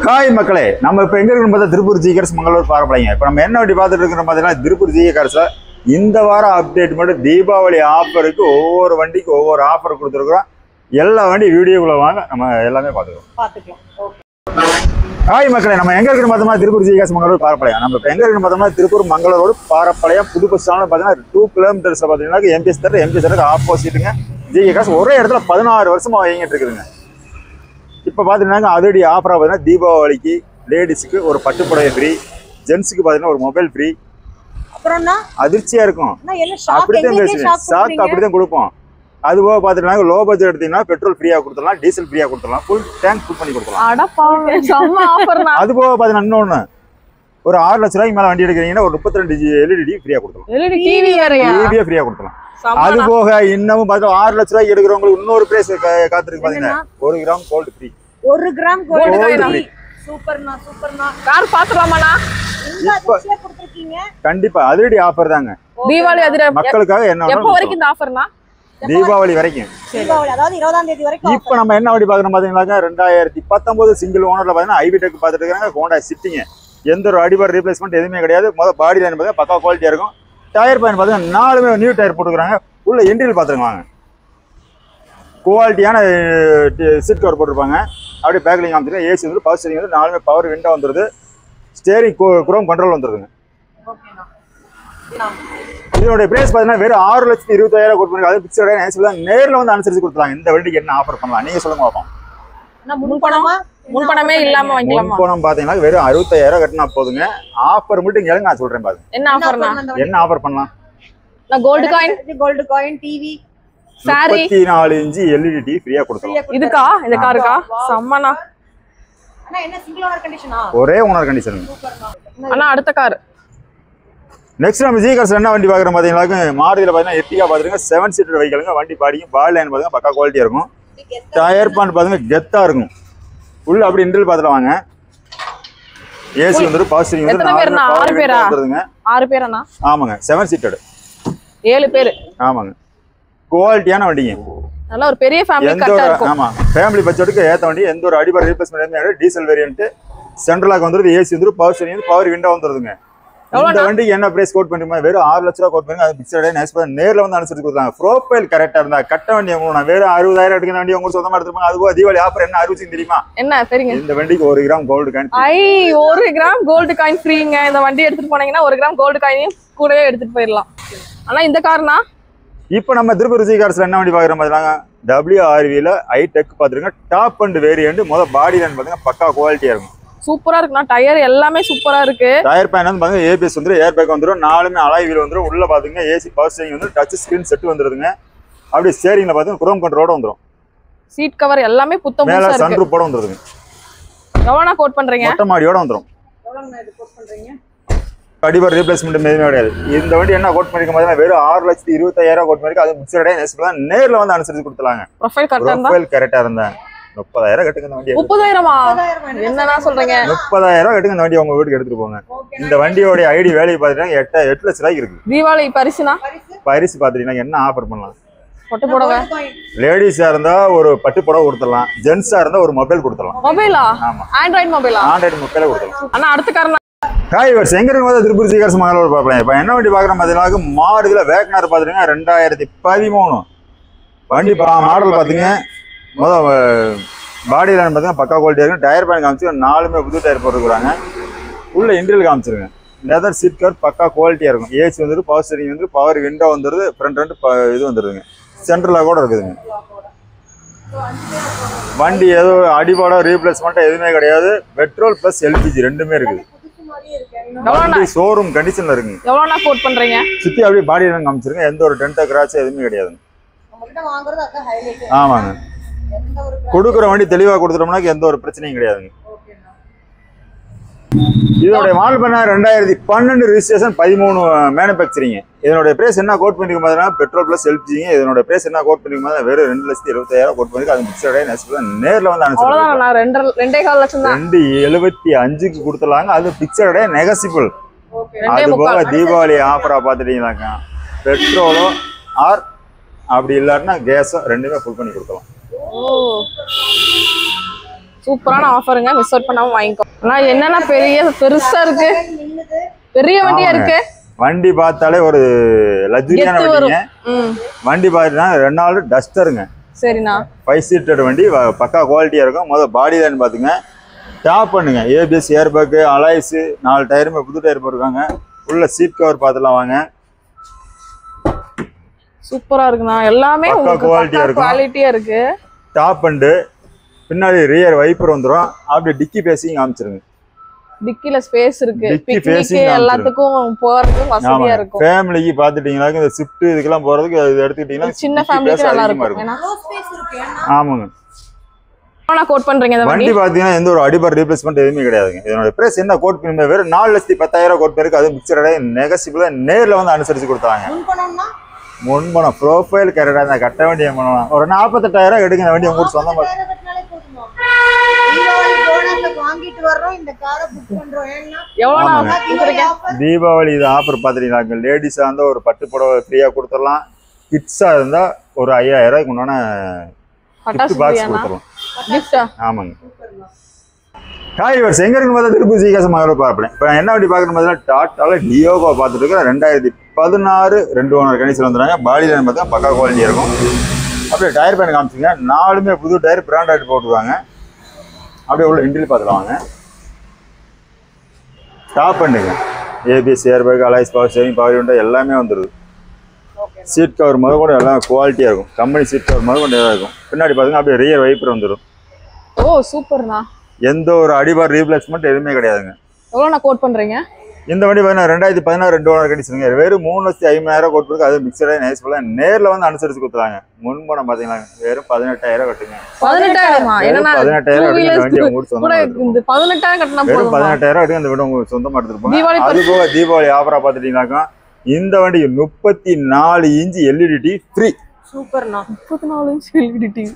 Hi மக்களே, நம்ம இப்போ எங்கே இருக்குன்னு பார்த்தா திருப்பூர் ஜிகர்ஸ் மங்களூர் பாரப்பளைங்க. இப்போ நம்ம என்ன வண்டி பார்த்துட்டு இருக்கிறோம் பார்த்தீங்கன்னா திருப்பூர் ஜிகர்ஸில் இந்த வாரம் அப்டேட் மட்டும் தீபாவளி ஆஃபருக்கு ஒவ்வொரு வண்டிக்கு ஒவ்வொரு ஆஃபர் கொடுத்துருக்குறோம். எல்லா வண்டி வீடியோக்குள்ளே வாங்க, நம்ம எல்லாமே பார்த்துக்கலாம். ஹாய் மக்களே, நம்ம எங்கே இருக்குன்னு பார்த்தோம்னா திருப்பூர் ஜிகர்ஸ் மங்களூர் பாரப்பளையம். நம்ம இப்போ எங்கே இருக்குன்னு பார்த்தோம்னா திருப்பூர் மங்களூரோடு பாரப்பளையம் புது பஸ் ஸ்டாண்ட் பார்த்தீங்கன்னா 2 கிலோமீட்டர்ஸில் பார்த்தீங்கன்னா எம்பிஎஸ் தேட்டருக்கு ஆப்போசிட்டுங்க ஜிகர்ஸ். ஒரே இடத்துல 16 வருஷமாக வாங்கிட்டு இருக்குதுங்க. இப்போ பார்த்தீங்கன்னா அதோடைய ஆஃபராக பார்த்தீங்கன்னா தீபாவளிக்கு லேடிஸுக்கு ஒரு பட்டுப்புடவை ஃப்ரீ, ஜென்ஸுக்கு பார்த்தீங்கன்னா ஒரு மொபைல் ஃப்ரீ. அப்புறம்னா அதிர்ச்சியாக இருக்கும், அப்படித்தான் பேசுவேன், ஷாக் அப்படித்தான் கொடுப்போம். அதுபோக பார்த்துட்டாங்க லோ பட்ஜெட் எடுத்தீங்கன்னா பெட்ரோல் ஃப்ரீயாக கொடுத்துடலாம், டீசல் ஃப்ரீயாக கொடுத்துடலாம், ஃபுல் டேங்க் ஃபுல் பண்ணி கொடுத்துடலாம். அதுபோக பார்த்தீங்கன்னா இன்னொன்று, ஒரு 6 லட்ச ரூபாய்க்கு மேலே வண்டி எடுக்கிறீங்கன்னா ஒரு 32 எல்இடி ஃப்ரீயாக கொடுத்துடலாம், டிவியே ஃப்ரீயாக கொடுத்துடலாம். அது போக இன்னமும் பார்த்தா 6 லட்ச ரூபாய்க்கு எடுக்கிறவங்களுக்கு இன்னொரு பிரைஸ் காத்திருக்கு பாத்தீங்கன்னா 1 gram gold free. 1 gram gold free. சூப்பர்னா சூப்பர்னா. கார் பாத்துறலாமாண்ணா? கண்டிப்பா அதிரடி ஆஃபர் தாங்க. தீபாவளி அதிரடி மக்களுக்காக. என்ன எப்போ வரைக்கும் இந்த ஆஃபர்னா? தீபாவளி வரைக்கும். தீபாவளி அதாவது 20ஆம் தேதி வரைக்கும். இப்போ நம்ம என்ன வண்டி பாக்குறோம் பாத்தீங்கன்னா 2019 சிங்கிள் ஓனர்ல பாத்தீங்கன்னா ஐவிடெக் பாத்துட்டு இருக்காங்க. ஹோண்டா சிட்டிங்க, எந்த ஒரு அடிபார் ரீப்ளேஸ்மெண்ட் எதுவுமே கிடையாது. முதல் பாடி லைன் பார்த்தா பக்கா குவாலிட்டியா இருக்கும். டயர் பாயிண்ட் பார்த்தீங்கன்னா 4மே நியூ டயர் போட்டுக்கிறாங்க. உள்ள என்ட்ரியில் பார்த்துருவாங்க, குவாலிட்டியான சீட் கவர் போட்டிருப்பாங்க. அப்படியே பேக்கிங் காமிச்சிருங்க. ஏசி வந்து பவர் ஸ்டீரிங் வந்து 4மே பவர் விண்டோ வந்துடுது. ஸ்டேரிங் குரோம் கண்ட்ரோல் வந்துடுதுங்க. இதனுடைய பிரைஸ் பார்த்தீங்கன்னா வெறும் 6,25,000 கொடுத்து பண்ணுங்க. அது பிக்சட் நேரில் வந்து அனுசரிச்சு கொடுத்துருவாங்க. இந்த வண்டிக்கு என்ன ஆஃபர் பண்ணலாம் நீங்க சொல்லுங்க பார்ப்போம். முன்பணமே இல்லாம வாங்கிக்கலாம். முன்பணம் பாத்தீங்கன்னா வெறும் 65,000 கட்டினா போதுங்க. ஆஃபர் மட்டும் கேளுங்க, நான் சொல்றேன் பாருங்க. என்ன ஆஃபர்னா? என்ன ஆஃபர் பண்ணலாம்? நான் gold coin TV sorry 34 inch LED TV ஃப்ரீயா கொடுத்தோம். இதுக்கா? இந்த காருக்கா? சம்மனா. அண்ணா என்ன சிங்கிள் ஓனர் கண்டிஷனா? ஒரே ஓனர் கண்டிஷன். அண்ணா அடுத்த கார் நெக்ஸ்ட் நம்ம ஜிகர்ஸ்ல என்ன வண்டி பாக்குறோம் பாத்தீங்கன்னா மாருதியில பாத்தீங்கன்னா எர்டிகா பாத்துருங்க. 7 சீட்டர் வெஹிக்கிள்ங்க. வண்டி பாடிக்கும் பாடி லைன் பாத்தீங்கன்னா பக்கா குவாலிட்டியா இருக்கும். டயர் பாயிண்ட் பாத்தீங்கன்னா கெத்தா இருக்கும். உள்ள அப்படி இன்டர்வல் பாத்துட்டு வாங்க. ஏசி வந்து பவர் ஸ்டீரிங் வந்து 6 பேரா வந்துருங்க. 6 பேரானா? ஆமாங்க, 7 சீட்டர் 7 பேர். ஆமாங்க, குவாலிட்டியான வண்டிங்க. நல்ல ஒரு பெரிய ஃபேமிலி கட்டா இருக்கும். ஆமா, ஃபேமிலி பட்ஜெட்டுக்கு ஏத்த வண்டி. எந்த ஒரு அடிபார் ரீப்ளேஸ்மென்ட் எதுவுமே. டீசல் வேரியன்ட், சென்ட்ரல் லாக் வந்துருது, ஏசி வந்து பவர் ஸ்டீரிங் வந்து பவர் விண்டோ வந்துருதுங்க. இந்த வண்டிக்கு என்ன பிரைஸ் கோட் பண்ணுமா? வெறும் 6 லட்ச ரூபா கோட் பண்ணுங்க. அது பிக்சடே நெக்ஸ்ட் நேர்ல வந்து அனுசரிச்சு கொடுத்தாங்க. ப்ரோஃபைல் கரெக்டா இருந்தா கட்ட வண்டி உங்களுக்கு வெறும் 60,000 எடுக்கிற வண்டி உங்களுக்கு சொந்தமா எடுத்துப்பாங்க. அதுபோக தீபாவளி ஆஃபர் என்ன அறிவிச்சு தெரியுமா? என்ன தெரியுங்க? இந்த வண்டிக்கு 1 gram gold coin. 1 gram gold coin ஃப்ரீங்க. இந்த வண்டி எடுத்துட்டு போனீங்கன்னா 1 கிராம் கோல்டு காயினையும் கூடவே எடுத்துட்டு போயிடலாம். ஆனா இந்த கார்னா இப்போ நம்ம திருப்பூர் ஜிகார்ஸ்ல என்ன வண்டி பாக்குறோம் பாத்தீங்கன்னா WRVல ஐடெக் பாத்துருங்க. Top end variant. முதல் பாடி லைன் பாத்தீங்கன்னா பக்கா குவாலிட்டியா இருக்கும். சூப்பரா இருக்குண்ணா. டயர் எல்லாமே சூப்பரா இருக்கு. டயர் பேன் வந்து பாத்தீங்கன்னா ஏபிஎஸ் வந்துரும், ஏர் பேக் வந்துரும், 4மே அலாய் வீல் வந்துரும். உள்ள பாத்தீங்கன்னா ஏசி பவர் ஸ்டீரிங் வந்து டச் ஸ்கிரீன் செட் வந்துருதுங்க. அப்படியே ஸ்டீரிங்ல பாத்தீங்கன்னா குரோம் கண்ட்ரோலோட வந்துரும். சீட் கவர் எல்லாமே புத்தம் புதுசா இருக்கு. மேல சன்ரூப் போட வந்துருதுங்க. எவ்வளவுனா கோட் பண்றீங்க? மொட்டை மாடியோட வந்துரும். எவ்வளவுனா இது கோட் பண்றீங்க? அடிபார் ரீப்ளேஸ்மெண்ட் எதுவுமே கிடையாது. இந்த வண்டி என்ன கோட் பண்ணிருக்க மாதிரி வெறும் 6,25,000 கோட் பண்ணிருக்கு. அது பிக்சடே நேர்ல வந்து அனுசரிச்சு கொடுத்துலாங்க. ப்ரொஃபைல் கரெக்டா இருந்தா 30,000 கட்டுங்க. இந்த வண்டி 30,000மா? என்னன்னா சொல்றீங்க? 30,000 கட்டுங்க. இந்த வண்டி உங்க வீட்டுக்கு எடுத்துட்டு போங்க. இந்த வண்டியோட ஐடி வேல்யூ பாத்தீங்கன்னா 8 லட்ச ரூபாய்க்கு இருக்கு. தீபாவளி பரிசுனா? பரிசு பாத்தீங்கன்னா என்ன ஆஃபர் பண்ணலாம்? பட்டு புடவை. லேடிஸா இருந்தா ஒரு பட்டு புடவை கொடுத்துடலாம். ஜென்ஸா இருந்தா ஒரு மொபைல் கொடுத்துடலாம். மொபைலா? ஆமா, ஆண்ட்ராய்டு மொபைலா? ஆண்ட்ராய்டு மொபைலே கொடுத்துடலாம். ஆனா அடுத்த காரணம் ஹாய் வர்ஸ் எங்க இருக்கும்போது திருப்பூர் ஜிகர்ஸ் மங்களூர் பார்க்கலாம். இப்போ என்ன வண்டி பார்க்குறோம் பார்த்தீங்கன்னா மாருதியில் வேக்னார் பார்த்துருங்க. 2013 வண்டி மாடல் பார்த்தீங்க. முதல் பாடி லைன் பார்த்தீங்கன்னா பக்கா குவாலிட்டியாக இருக்கும். டயர் பேன் காமிச்சு 4மே புது டயர் போட்டுருக்குறாங்க. உள்ள இன்டீரியல் காமிச்சிருங்க. லெதர் சீட் கவர் பக்கா குவாலிட்டியாக இருக்கும். ஏசி வந்துடும், பவர் ஸ்டீரிங் வந்து பவர் விண்டோ வந்துடுது, ஃப்ரண்ட் ரெண்டு இது வந்துடுதுங்க. சென்ட்ரலாக கூட இருக்குதுங்க. வண்டி எதுவும் அடிபாடோ ரீப்ளேஸ்மெண்ட்டோ எதுவுமே கிடையாது. பெட்ரோல் ப்ளஸ் எல்பிஜி ரெண்டுமே இருக்குது. ஷோரூம் கண்டிஷன்ல இருக்கு. எவ்வளவுனா கோட் பண்றீங்க? சுத்தி அப்படியே பாடி லைன் காமிச்சிருங்க. எந்த ஒரு டென்ட் கிராட்ச் எதுவுமே கிடையாது. நம்மகிட்ட வாங்குறது அத ஹைலைட். ஆமாங்க, கொடுக்குற வண்டி தெளிவா கொடுத்துட்டோம்னா எந்த ஒரு பிரச்சனையும் கிடையாதுங்க. இதோட மாடல் பண்ண 2012 ரெஜிஸ்ட்ரேஷன் 13 மேனுஃபேக்சரிங். இதனுடைய பிரைஸ் என்ன கோட் பண்ணிருக்க மாதிரி பெட்ரோல் பிளஸ் எல்பிஜிங்க. இதனுடைய பிரைஸ் என்ன கோட் பண்ணிருக்க மாதிரி வெறும் 2,75,000 கோட் பண்ணிருக்கு. அது பிக்சடே நேர்ல வந்து அனுசரிச்சு 2,75,000 கொடுத்துடலாங்க. அது பிக்சடே நெகசிபிள். அது போக தீபாவளி ஆஃபரா பாத்துட்டீங்கன்னாக்கா பெட்ரோலோ ஆர் அப்படி இல்லாட்டினா கேஸோ ரெண்டுமே ஃபுல் பண்ணி கொடுக்கலாம். சூப்பரான ஆஃபருங்க, மிஸ் அவுட் பண்ணாம வாங்கிக்கோ. ஆனா என்னன்னா பெருசா இருக்கு, பெரிய வண்டியா இருக்கு. வண்டி பார்த்தாலே ஒரு லக்ஸரியான வண்டிங்க. வண்டி பார்த்தீங்கன்னா ரெனால்ட் டஸ்டருங்க. சரிண்ணா. 5 சீட்டட் வண்டி, பக்கா குவாலிட்டியா இருக்கும். முதல்ல பாடி லைன் பாத்துங்க, டாப் பண்ணுங்க, ஏபிஎஸ், ஏர் பேக், அலாய்ஸ், 4 டயருமே புது டயர் போட்டிருக்காங்க. உள்ள சீட் கவர் பார்த்துலாம் வாங்க. சூப்பரா இருக்குண்ணா, எல்லாமே குவாலிட்டியா இருக்கு. டாப் அண்ட் பின்னாடி ரியர் வைப்பர் வந்துரும். அப்படியே டிக்கி பேசிங் காமிச்சிருங்க. டிக்கில ஸ்பேஸ் இருக்கு, பிக்னிக் எல்லாத்துக்கும் போறதுக்கு வசதியா இருக்கும். ஃபேமிலிக்கு பாத்துட்டீங்களா, இந்த ஷிஃப்ட் இதுக்கெல்லாம் போறதுக்கு இது எடுத்துக்கிட்டீங்கன்னா சின்ன ஃபேமிலிக்கு நல்லா இருக்கும். ஆமாங்க. நான் கோட் பண்றீங்க இந்த வண்டி பாத்தீங்கன்னா எந்த ஒரு அடிபார் ரீப்ளேஸ்மென்ட் எதுவுமே கிடையாதுங்க. இதோட பிரைஸ் என்ன கோட் பண்ணி வெறும் 4,10,000 கோட் பண்ணிருக்கு. அது மிக்சடா நெகசிபிளா நேர்ல வந்து அனுசரிச்சு கொடுத்தாங்க. முன்பணம் ப்ரோஃபைல் கரெக்டா இருந்தா கட்ட வேண்டிய பண்ணலாம். ஒரு 48,000 எடுங்க இந்த வண்டி உங்களுக்கு சொந்தமா. தீபாவளி இது ஆஃபர் பாத்துட்டீங்களா, லேடிஸா இருந்தா ஒரு பட்டு புடவை ஃப்ரீயா கொடுத்துடலாம். கிட்ஸா இருந்தா ஒரு 5,000 உண்டான பாக்ஸ் கொடுத்துடலாம். ஆமாங்க. எங்க இருக்கு பார்த்தா திருப்பூர் சீகாசம் மகளிர் பார்ப்பேன். இப்போ என்ன வண்டி பார்க்கணும் பார்த்தீங்கன்னா டாட்டால டியோகோ பார்த்துட்டு இருக்கேன். 2016 2 ஓனர் கணிசில் வந்துடுறாங்க. பாடி லைன் பார்த்தா பக்கா குவாலிட்டி இருக்கும். அப்படியே டயர் பேன் காமிச்சிங்க, 4மே புது டயர் பிராண்டட் போட்டுருவாங்க. அப்படியே உள்ள இன்டீரியர் பார்த்துருவாங்க. டாப் பண்ணுங்க, ABS, air bag, alloys, power steering, power window எல்லாமே வந்துடுது. சீட் கவர் முதல் கூட எல்லாம் குவாலிட்டியாக இருக்கும். கம்பெனி சீட் கவர் முதல் கொண்டு இருக்கும். பின்னாடி பார்த்தீங்கன்னா அப்படியே ரியர் வைப்பர் வந்துடும். ஓ சூப்பர்ண்ணா. எந்த ஒரு அடிபார் ரீப்ளேஸ்மெண்ட் எதுவுமே கிடையாதுங்க. எவ்வளோ நான் கோட் பண்ணுறீங்க? இந்த வண்டி பார்த்தீங்கன்னா 2016 2 ஓனர் கண்டிச்சுங்க. வெறும் 3,50,000 கோட் இருக்கு. அது மிக்சடா நைஸ் போல நேரில் வந்து அனுசரிச்சு கொடுத்துறாங்க. முன்பணம் பார்த்தீங்கன்னா வெறும் 18,000 கட்டுங்க. 18,000 வண்டி உங்களுக்கு சொந்தமா இந்த 18,000 கட்டினா வெறும் 18,000 கட்டுங்க. அந்த வீடு உங்களுக்கு சொந்தமா எடுத்துருப்பாங்க. அது போக தீபாவளி ஆஃபரா பார்த்துட்டீங்கன்னாக்கா இந்த வண்டிக்கு 34 இன்ச் எல்இடி டிவி ஃப்ரீ. சூப்பர்ண்ணா. 34 இன்ச் எல்இடி டிவி.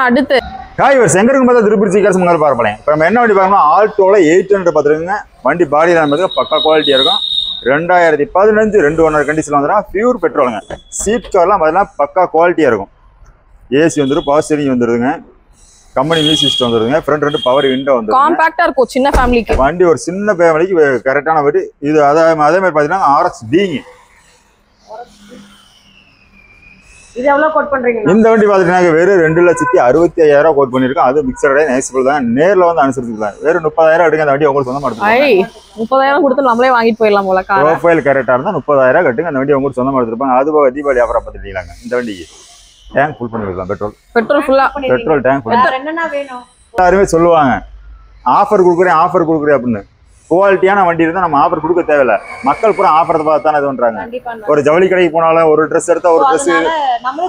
அடுத்து எங்க இருக்கு பார்த்தா திருப்பூர் சீக்கிரம் மங்கள பார்ப்பேன். இப்போ நம்ம என்ன வண்டி பார்க்கணும், ஆல்டோல 800 பார்த்துருக்குங்க. வண்டி பாடி லைன் பார்த்து பக்கா குவாலிட்டியா இருக்கும். 2015 2 ஓனர் கண்டிஷன் வந்துடும். பியூர் பெட்ரோலுங்க. சீட் கவர்லாம் பார்த்தீங்கன்னா பக்கா குவாலிட்டியா இருக்கும். ஏசி வந்துடும், பவர் ஸ்டீரிங் வந்துடுதுங்க. கம்பெனி மியூசிக் சிஸ்டம் வந்துடுதுங்க. ஃப்ரண்ட் 2 பவர் விண்டோ வந்து காம்பாக்டா இருக்கும். சின்ன ஃபேமிலிக்கு வண்டி, ஒரு சின்ன ஃபேமிலிக்கு கரெக்டான வண்டி இது. அதே மாதிரி பார்த்தீங்கன்னா RX Dங்க. இது எவ்வளவு கோட் பண்றீங்க? இந்த வண்டி பாத்தீங்கன்னா வெறும் 2,65,000 கோட் பண்ணிருக்கோம். அது மிக்சடா நைஸ்ஃபுல் தான். நேர்ல வந்து அனுசரிச்சுக்கலாம். வெறும் 30,000 எடுங்க. அந்த வண்டி உங்களுக்கு சொந்தமா எடுத்துக்கலாம். 30,000 கொடுத்து நம்மளே வாங்கிட்டு போயிடலாம் போல. ப்ரோஃபைல் கரெக்டா இருந்தா 30,000 கட்டுங்க. அந்த வண்டி உங்களுக்கு சொந்தமா எடுத்துருப்பாங்க. அது போக தீபாவளி ஆஃபரா பாத்துட்டீங்களாங்க. இந்த வண்டிக்கு டேங்க் ஃபுல் பண்ணிருக்கலாம். பெட்ரோல் ஃபுல்லா, பெட்ரோல் டேங்க் ஃபுல். என்னன்னா வேணும் எல்லாருமே சொல்லுவாங்க ஆஃபர் கொடுக்குறேன் அப்படின்னு. குவாலிட்டியான வண்டி இருந்தா நம்ம ஆஃபர் கொடுக்க தேவையில்ல. மக்கள் பூரா ஆஃபர் பார்த்து தானே இது பண்றாங்க. ஒரு ஜவுளி கடைக்கு போனாலும் ஒரு ட்ரெஸ் எடுத்தா ஒரு ட்ரெஸ்,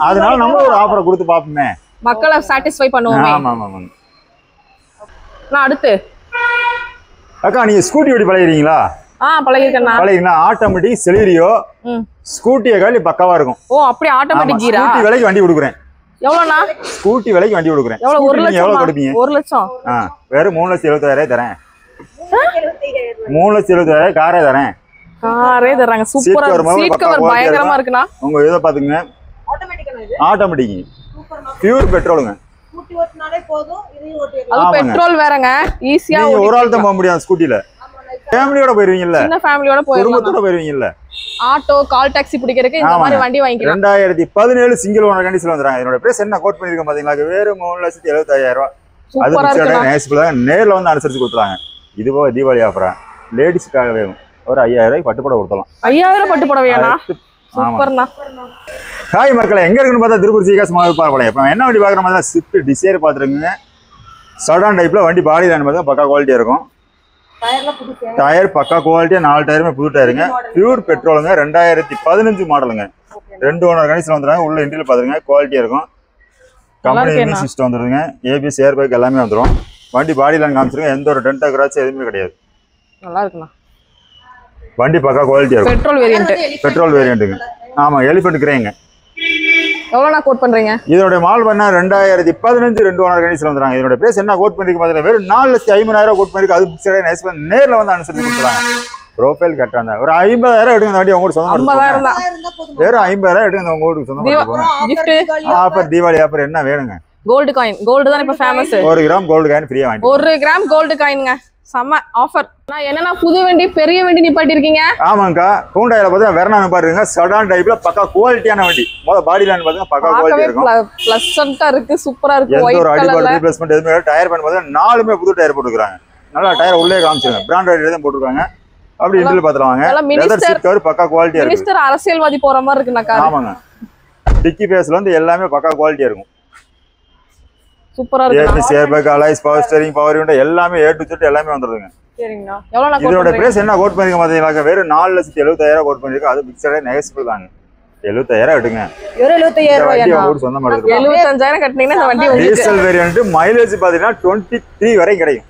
அதனால நம்ம ஒரு ஆஃபரை கொடுத்து பாப்போமே, மக்களை சாட்டிஸ்ஃபை பண்ணுவோம். ஆமா ஆமா. நான் அடுத்து அக்கா, நீங்க ஸ்கூட்டி ஓட்டி பழகிறீங்களா? பழகிருக்கேன். ஆட்டோமேட்டிக் செலீரியோ ஸ்கூட்டியை காலி பக்காவா இருக்கும். ஓ அப்படியே ஆட்டோமேட்டிக் கீரா? ஸ்கூட்டி விலைக்கு வண்டி கொடுக்குறேன். எவ்வளவுனா? ஸ்கூட்டி விலைக்கு வண்டி கொடுக்குறேன். எவ்வளவு? 1 லட்சம். எவ்வளவு கொடுப்பீங்க? 1 லட்சம். வெறும் 3,70,000 தரேன். 3,70,000 காரே தரேன். காரே தராங்க. சூப்பரா சீட் கவர் பயங்கரமா இருக்குனா. உங்க இத பாத்துங்க. ஆட்டோமேட்டிக் பியூர் பெட்ரோலுங்க. ஸ்கூட்டி ஓட்டினாலே போதும். இது ஓட்டி அது பெட்ரோல் வேறங்க. ஈஸியா நீங்க ஒரு ஆள் தான் போக முடியும் ஸ்கூட்டில. ஃபேமிலியோட போயிருவீங்கல்ல, சின்ன ஃபேமிலியோட போயிரலாம், குடும்பத்தோட போயிருவீங்கல்ல. ஆட்டோ கால் டாக்ஸி பிடிக்கிறதுக்கு இந்த மாதிரி வண்டி வாங்கிக்கலாம். 2017 சிங்கிள் ஓனர் கண்டிஷன்ல வந்தறாங்க. இதோட பிரைஸ் என்ன கோட் பண்ணிருக்கேன் பாத்தீங்களா? வெறும் 3,75,000. அது நேஸ்பிளா நேர்ல வந்து அனுசரிச்சு கொடுத்துறாங்க. இது போக தீபாவளி ஆஃபரா லேடிஸ்க்காக வேணும். ஒரு 5,000 பட்டு புடவை கொடுத்தலாம். 5,000 பட்டு புடவையானா? சூப்பர்ண்ணா. ஹாய் மக்களே, எங்க இருக்குன்னு பார்த்தா திருப்பூர் சீகாஸ் மகளிர் பார்ப்பேன். இப்போ என்ன வண்டி பார்க்குற மாதிரி தான் ஸ்விஃப்ட் டிசைர் பார்த்துருக்குங்க. சடான் டைப்ல வண்டி பாடி லைன் பார்த்தா பக்கா குவாலிட்டியா இருக்கும். டயர் பக்கா குவாலிட்டியா, 4 டயருமே புது டயருங்க. பியூர் பெட்ரோலுங்க. 2015 மாடலுங்க. 2 ஓனர் கண்டிஷன் வந்துடுறாங்க. உள்ள இன்டீரியர் பார்த்துருங்க, குவாலிட்டியா இருக்கும். கம்பெனி மியூசிக் சிஸ்டம் வந்துருங்க. ஏபிஎஸ், ஏர் பேக் எல்லாமே வந்துடும். வண்டி பாடி லைன் காமிச்சிருங்க. எந்த ஒரு டென்ட் கிராச் எதுவுமே கிடையாது. நல்லா இருக்குண்ணா. வண்டி பக்கா குவாலிட்டியா இருக்கும். பெட்ரோல் வேரியன்ட்டுங்க. ஆமா, எலிஃபென்ட் கிரேங்க. எவ்வளோண்ணா கோட் பண்றீங்க? இதோட மால் பண்ணா 2015 2 ஓனர் கண்டிஷன் வந்துறாங்க. இதோட பிரைஸ் என்ன கோட் பண்ணிருக்கு பாத்தீங்கன்னா வெறும் 4,50,000 கோட் பண்ணிருக்கு. அது பிக்சடா நைஸ் பண்ணி நேர்ல வந்து அனுசரிச்சு கொடுத்துறாங்க. ப்ரோஃபைல் கட்டாங்க. ஒரு 50,000 எடுங்க. அந்த வண்டி உங்களுக்கு சொந்தமா 50,000 தான். வெறும் 50,000 எடுங்க. அந்த உங்களுக்கு சொந்தமா ஆஃபர் தீபாவளி ஆஃபர் என்ன வேணுங்க? கோல்டு காயின், கோல்டு தான் இப்ப ஃபேமஸ். 1 கிராம் கோல்டு காயின் ஃப்ரீயா வாங்கி. 1 கிராம் கோல்டு காயின்ங்க, செம்ம ஆஃபர். நான் என்னன்னா புது வண்டி பெரிய வண்டி நிப்பாட்டி இருக்கீங்க. ஆமாங்கா, ஹூண்டாயில பாத்தீங்கன்னா வெர்னா பாருங்க, சடான் டைப்ல பக்கா குவாலிட்டியான வண்டி. பாடி லைன் பாத்தீங்கன்னா பக்கா குவாலிட்டி இருக்கும். ப்ளசன்ட்டா இருக்கு, சூப்பரா இருக்கு. ஒயிட் கலர்ல எந்த ஒரு அடிபாட் ரீப்ளேஸ்மென்ட் எதுவுமே இல்ல. டயர் பண்ண பாத்தீங்கன்னா 4மே புது டயர் போட்டுருக்காங்க. நல்லா டயர் உள்ளே காமிச்சிருங்க, பிராண்டட் தான் போட்டுருக்காங்க. அப்படி இன்டர்ல பாத்துறாங்க. லெதர் சீட் கவர் பக்கா குவாலிட்டியா இருக்கு. மினிஸ்டர் அரசியல்வாதி போற மாதிரி இருக்கு நான் கார். ஆமாங்க, டிக்கி ஃபேஸ்ல வந்து எல்லாமே பக்கா குவாலிட்டியா இருக்கும். சூப்பரா இருக்கு. AC air bag, alloys, power steering, power window எல்லாமே A to Z எல்லாமே வந்துருதுங்க. சரிங்கண்ணா. எவ்வளவு நான் இதோட பிரைஸ் என்ன கோட் பண்ணிருக்க பாத்தீங்களா? வெறும் 4,70,000 கோட் பண்ணிருக்கோம். அது பிக்சரே நெகஸ்பிள் தாங்க. 70,000 எடுங்க. வெறும் 75,000 ரூபாயா? ஊர் சொந்த மாதிரி 75,000 கட்டினீங்கன்னா இந்த வண்டி உங்களுக்கு டீசல் வேரியன்ட் மைலேஜ் பாத்தீங்கன்னா 23 வரை கிடைக்கும்.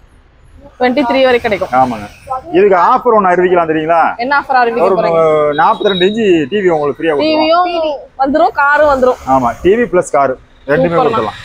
23 வரை கிடைக்கும். ஆமாங்க. இதுக்கு ஆஃபர் ஒன்னு அறிவிக்கலாம் தெரியுங்களா? என்ன ஆஃபர் அறிவிக்க போறீங்க? 42 இன்ச் டிவி உங்களுக்கு ஃப்ரீயா கொடுப்போம். டிவியும் வந்துரும், காரும் வந்துரும். ஆமா, டிவி பிளஸ் கார் ரெண்டுமே கொடுக்கலாம்.